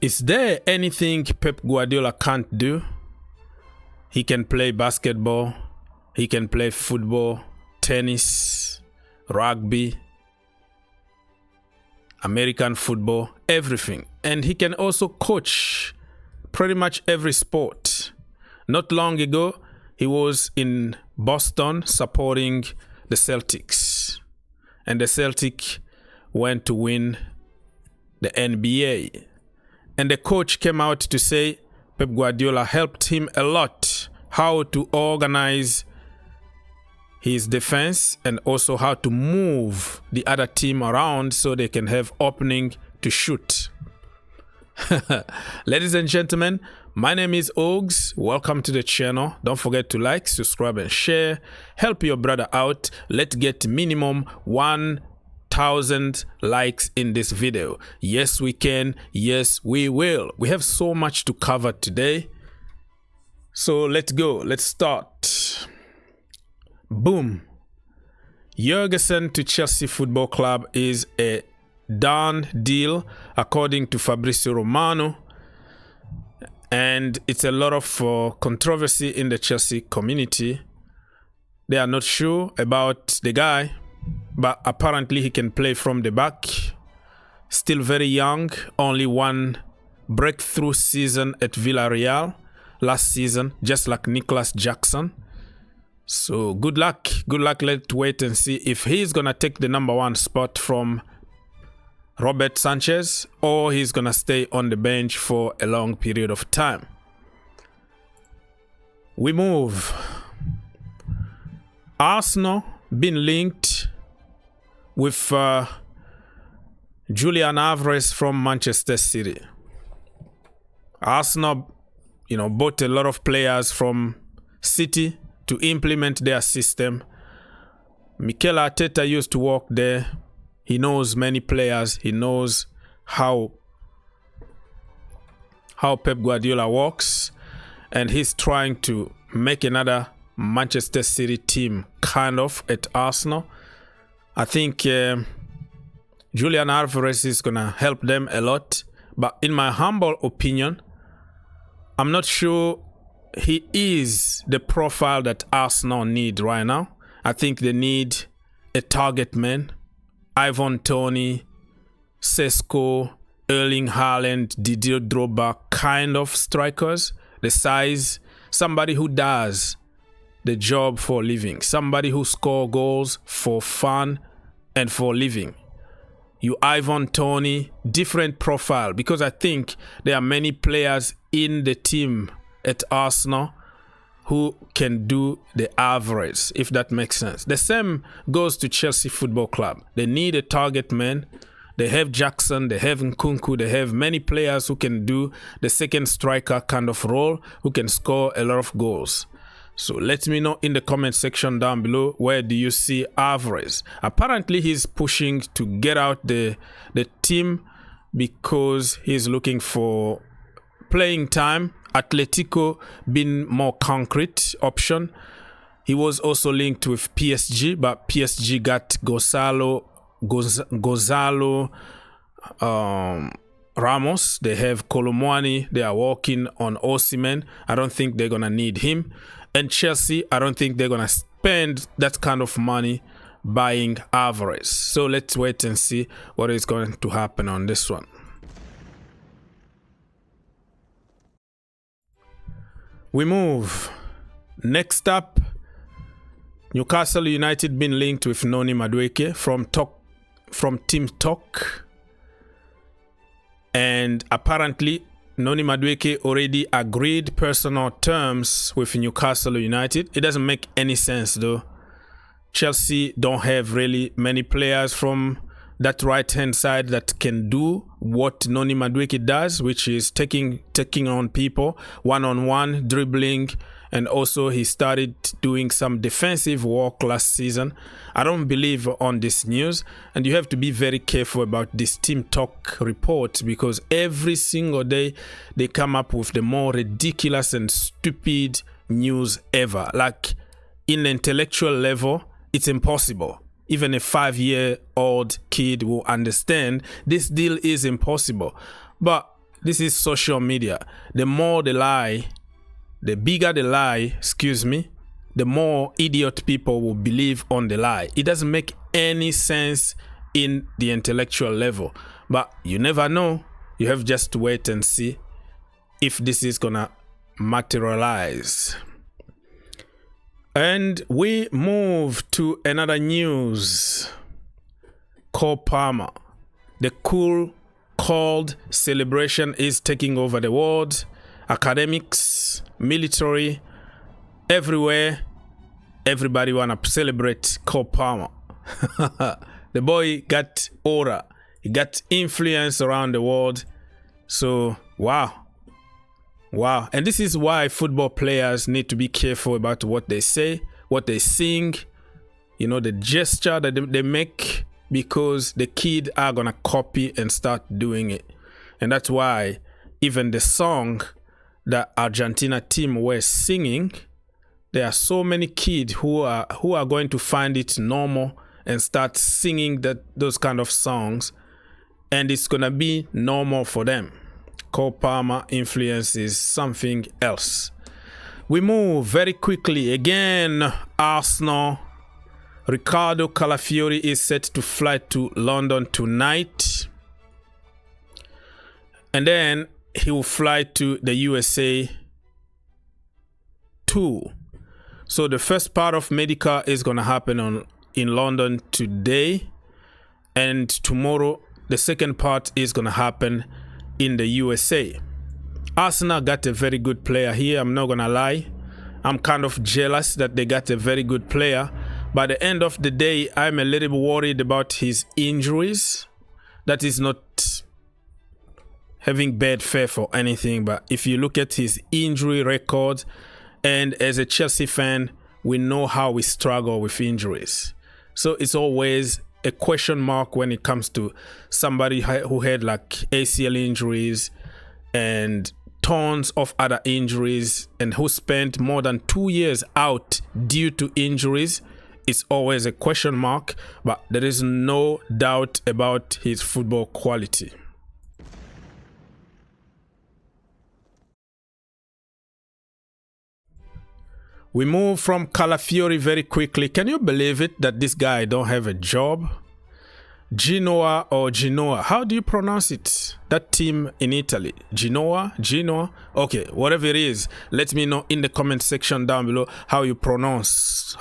Is there anything Pep Guardiola can't do? He can play basketball, he can play football, tennis, rugby, American football, everything. And he can also coach pretty much every sport. Not long ago, he was in Boston supporting the Celtics. And the Celtics went to win the NBA. And the coach came out to say Pep Guardiola helped him a lot how to organize his defense and also how to move the other team around so they can have opening to shoot. Ladies and gentlemen, my name is Ogs. Welcome to the channel. Don't forget to like, subscribe and share. Help your brother out. Let's get minimum 1,000 likes in this video. Yes, we can. Yes, we will. We have so much to cover today. So let's go. Let's start. Boom. Jörgensen to Chelsea Football Club is a done deal according to Fabrizio Romano. And it's a lot of controversy in the Chelsea community. They are not sure about the guy, but apparently he can play from the back. Still very young, only one breakthrough season at Villarreal last season, just like Nicolas Jackson. So good luck. Good luck. Let's wait and see if he's going to take the #1 spot from Robert Sanchez or he's going to stay on the bench for a long period of time. We move. Arsenal been linked with Julian Alvarez from Manchester City. Arsenal, bought a lot of players from City to implement their system. Mikel Arteta used to work there. He knows many players. He knows how Pep Guardiola works. And he's trying to make another Manchester City team kind of at Arsenal. I think Julian Alvarez is going to help them a lot. But in my humble opinion, I'm not sure he is the profile that Arsenal need right now. I think they need a target man. Ivan Toney, Sesko, Erling Haaland, Didier Drogba kind of strikers. The size, somebody who does the job for a living. Somebody who scores goals for fun and for a living. You Ivan Toney, different profile, because I think there are many players in the team at Arsenal who can do the average, if that makes sense. The same goes to Chelsea Football Club. They need a target man. They have Jackson, they have Nkunku, they have many players who can do the second striker kind of role, who can score a lot of goals. So let me know in the comment section down below, where do you see Alvarez? Apparently he's pushing to get out the team because he's looking for playing time. Atletico been more concrete option. He was also linked with PSG, but PSG got Gonzalo Ramos. They have Colomwani. They are working on Osimhen. I don't think they're gonna need him. And Chelsea, I don't think they're gonna spend that kind of money buying Alvarez. So let's wait and see what is going to happen on this one. We move. Next up, Newcastle United been linked with Noni Madueke from Team Talk. And apparently, Noni Madueke already agreed personal terms with Newcastle United. It doesn't make any sense though. Chelsea don't have really many players from that right-hand side that can do what Noni Madueke does, which is taking on people one-on-one, dribbling, and also he started doing some defensive work last season. I don't believe on this news, and you have to be very careful about this Team Talk report, because every single day they come up with the more ridiculous and stupid news ever. Like, in the intellectual level, it's impossible. Even a 5-year-old kid will understand this deal is impossible. But this is social media. The more they lie, the bigger the lie, excuse me, the more idiot people will believe on the lie. It doesn't make any sense in the intellectual level, but you never know. You have just to wait and see if this is gonna materialize. And we move to another news. Cole Palmer, the cool, cold celebration is taking over the world. Academics, military, everywhere. Everybody wanna celebrate Cole Palmer. The boy got aura. He got influence around the world. So, wow. Wow. And this is why football players need to be careful about what they say, what they sing, you know, the gesture that they make, because the kids are going to copy and start doing it. And that's why even the song that Argentina team were singing, there are so many kids who are going to find it normal and start singing those kind of songs. And it's going to be normal for them. Cole Palmer influence is something else. We move very quickly. Again, Arsenal. Riccardo Calafiori is set to fly to London tonight. And then he will fly to the USA too. So the first part of medical is going to happen in London today. And tomorrow, the second part is going to happen in the USA. Arsenal got a very good player here. I'm not going to lie. I'm kind of jealous that they got a very good player. By the end of the day, I'm a little worried about his injuries. That is not having bad faith or anything, but if you look at his injury record, and as a Chelsea fan, we know how we struggle with injuries. So it's always a question mark when it comes to somebody who had like ACL injuries and tons of other injuries and who spent more than 2 years out due to injuries. It's always a question mark, but there is no doubt about his football quality. We move from Calafiori very quickly. Can you believe it that this guy don't have a job? Genoa or Genoa? How do you pronounce it? That team in Italy. Genoa? Okay, whatever it is, let me know in the comment section down below how you pronounce.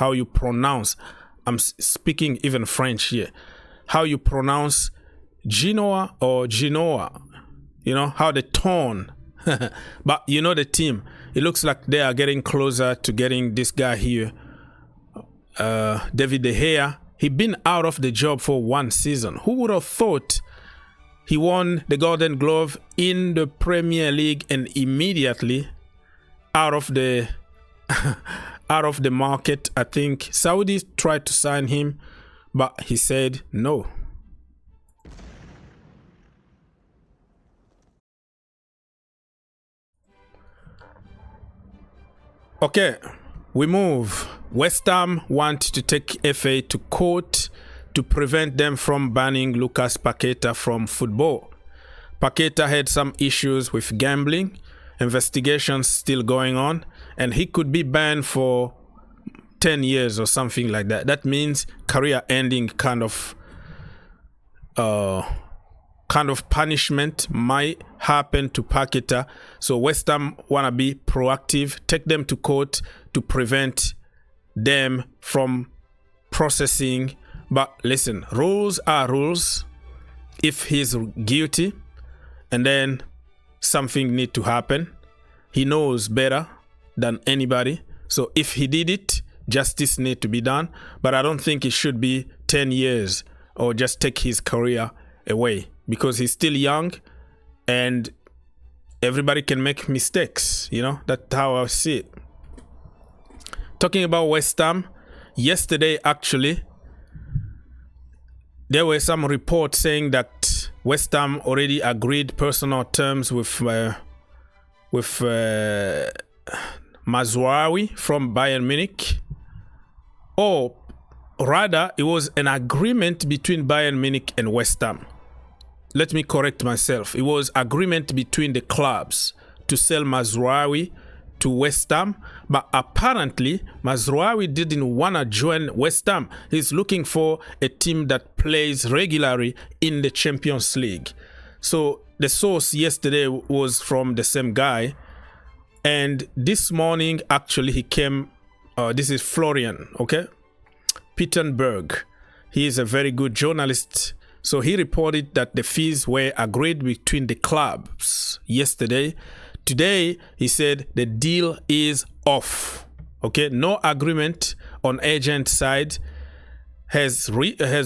I'm speaking even French here. How you pronounce Genoa or Genoa? You know, how the tone. But you know the team. It looks like they are getting closer to getting this guy here, David De Gea. He's been out of the job for 1 season. Who would have thought he won the Golden Glove in the Premier League and immediately out of the market? I think Saudis tried to sign him, but he said no. Okay, we move. West Ham want to take FA to court to prevent them from banning Lucas Paqueta from football. Paqueta had some issues with gambling, investigations still going on, and he could be banned for 10 years or something like that. That means career ending kind of punishment might happen to Paqueta. So West Ham want to be proactive, take them to court to prevent them from processing. But listen, rules are rules. If he's guilty and then something need to happen, he knows better than anybody. So if he did it, justice need to be done. But I don't think it should be 10 years or just take his career away, because he's still young and everybody can make mistakes. You know, that's how I see it. Talking about West Ham, yesterday actually, there were some reports saying that West Ham already agreed personal terms with Mazraoui from Bayern Munich. Or rather, it was an agreement between Bayern Munich and West Ham. let me correct myself. It was agreement between the clubs to sell Mazraoui to West Ham, but apparently Mazraoui didn't want to join West Ham. He's looking for a team that plays regularly in the Champions League. So the source yesterday was from the same guy, and this morning actually he came, this is Florian, okay, Pittenberg. He is a very good journalist. So he reported that the fees were agreed between the clubs yesterday. Today, he said the deal is off. Okay, no agreement on agent side has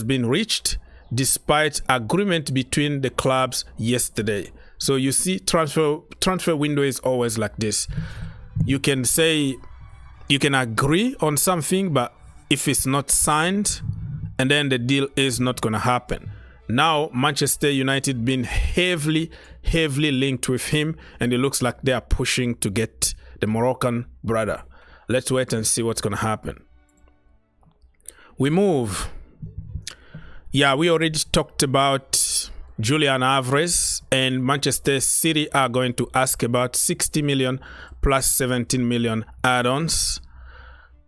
been reached despite agreement between the clubs yesterday. So you see, transfer window is always like this. You can say, you can agree on something, but if it's not signed, and then the deal is not going to happen. Now, Manchester United been heavily linked with him, and it looks like they are pushing to get the Moroccan brother. Let's wait and see what's going to happen. We move. Yeah, we already talked about Julian Alvarez, and Manchester City are going to ask about 60 million plus 17 million add-ons.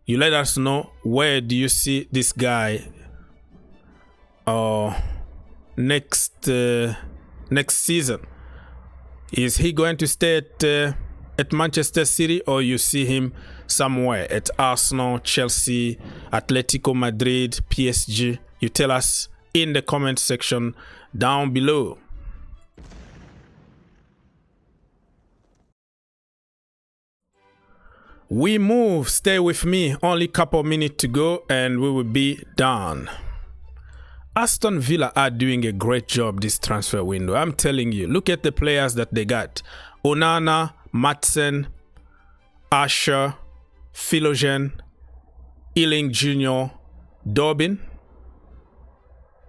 You let us know, where do you see this guy next season? Is he going to stay at Manchester City, or you see him somewhere at Arsenal, Chelsea, Atletico Madrid, PSG? You tell us in the comment section down below. We move. Stay with me. Only a couple minutes to go and we will be done. Aston Villa are doing a great job this transfer window. I'm telling you, look at the players that they got. Onana, Madsen, Asher, Philogen, Ealing Jr., Dobbin.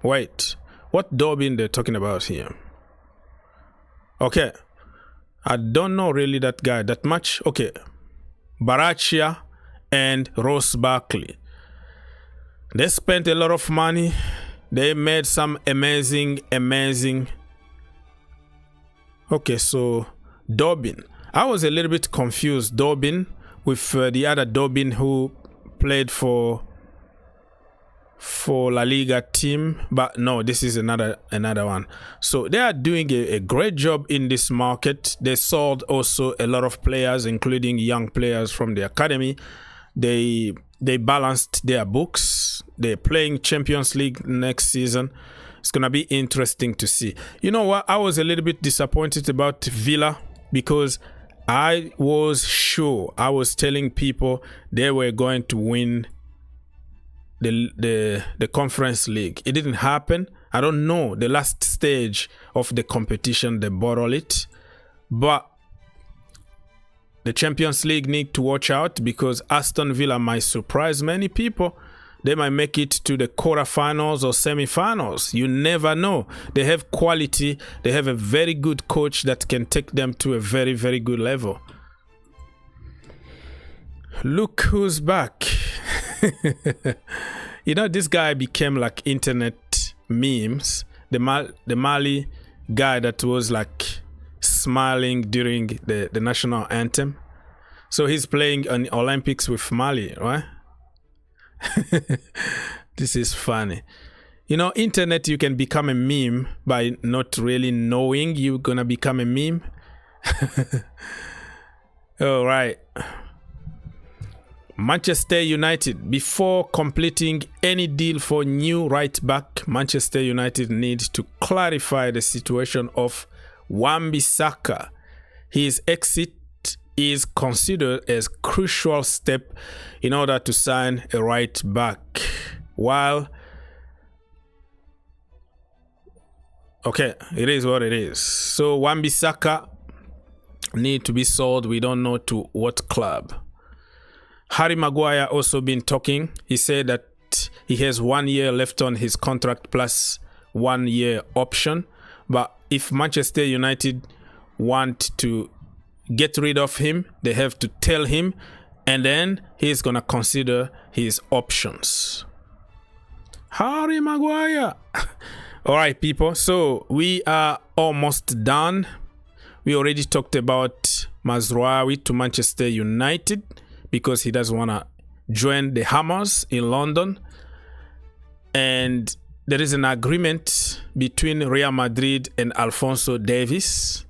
Wait, what Dobbin they're talking about here? Okay, I don't know really that guy that much. Okay, Barachia and Ross Barkley. They spent a lot of money. They made some amazing. Okay, so Dobbin. I was a little bit confused. Dobbin with the other Dobbin who played for La Liga team, but no, this is another one. So they are doing a great job in this market. They sold also a lot of players, including young players from the academy. They balanced their books. They're playing Champions League next season. It's gonna be interesting to see. You know what? I was a little bit disappointed about Villa because I was sure, I was telling people they were going to win the Conference League. It didn't happen. I don't know, the last stage of the competition they bottled it, but the Champions League need to watch out because Aston Villa might surprise many people. They might make it to the quarterfinals or semifinals. You never know. They have quality. They have a very good coach that can take them to a very good level. Look who's back. You know, this guy became like internet memes. The Mali guy that was like smiling during the national anthem. So he's playing on Olympics with Mali, right? This is funny. You know, internet, you can become a meme by not really knowing you're gonna become a meme. All right. Manchester United, before completing any deal for new right back, Manchester United needs to clarify the situation of Wan-Bissaka. His exit is considered as crucial step in order to sign a right back. While, okay, it is what it is. So Wan-Bissaka need to be sold. We don't know to what club. Harry Maguire also been talking. He said that he has 1 year left on his contract plus 1 year option. But if Manchester United want to get rid of him, they have to tell him, and then he's gonna consider his options. Harry Maguire. All right, people. So we are almost done. We already talked about Mazraoui to Manchester United because he doesn't want to join the Hammers in London. And there is an agreement between Real Madrid and Alphonso Davies.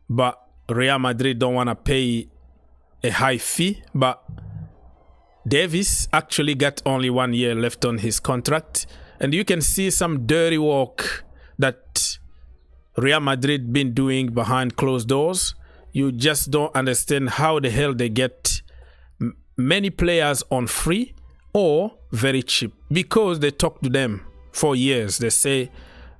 But Real Madrid don't want to pay a high fee. But Davies actually got only 1 year left on his contract. And you can see some dirty work that Real Madrid been doing behind closed doors. You just don't understand how the hell they get many players on free or very cheap, because they talk to them for years. They say,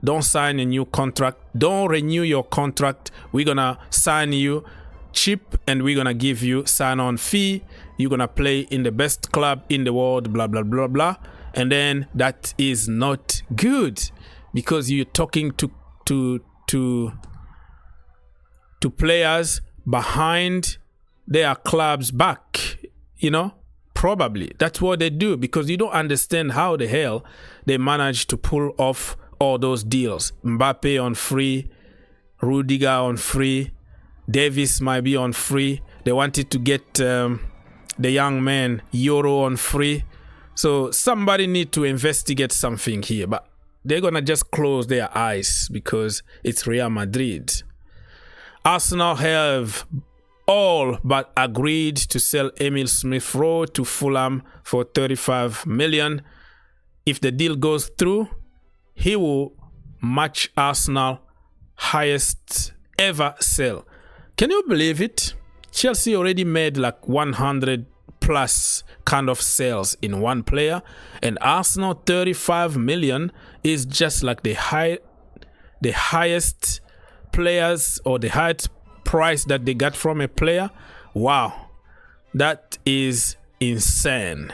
don't sign a new contract, don't renew your contract, we're gonna sign you cheap and we're gonna give you sign-on fee, you're gonna play in the best club in the world, blah blah blah blah. And then that is not good, because you're talking to players behind their club's back, you know. Probably that's what they do, because you don't understand how the hell they managed to pull off all those deals. Mbappe on free, Rudiger on free, Davies might be on free. They wanted to get the young man Euro on free. So somebody need to investigate something here, but they're gonna just close their eyes because it's Real Madrid. Arsenal have all but agreed to sell Emil Smith-Rowe to Fulham for 35 million. If the deal goes through, he will match Arsenal highest ever sell. Can you believe it? Chelsea already made like 100 plus kind of sales in one player, and Arsenal 35 million is just like the highest players, or the highest price that they got from a player. Wow, that is insane.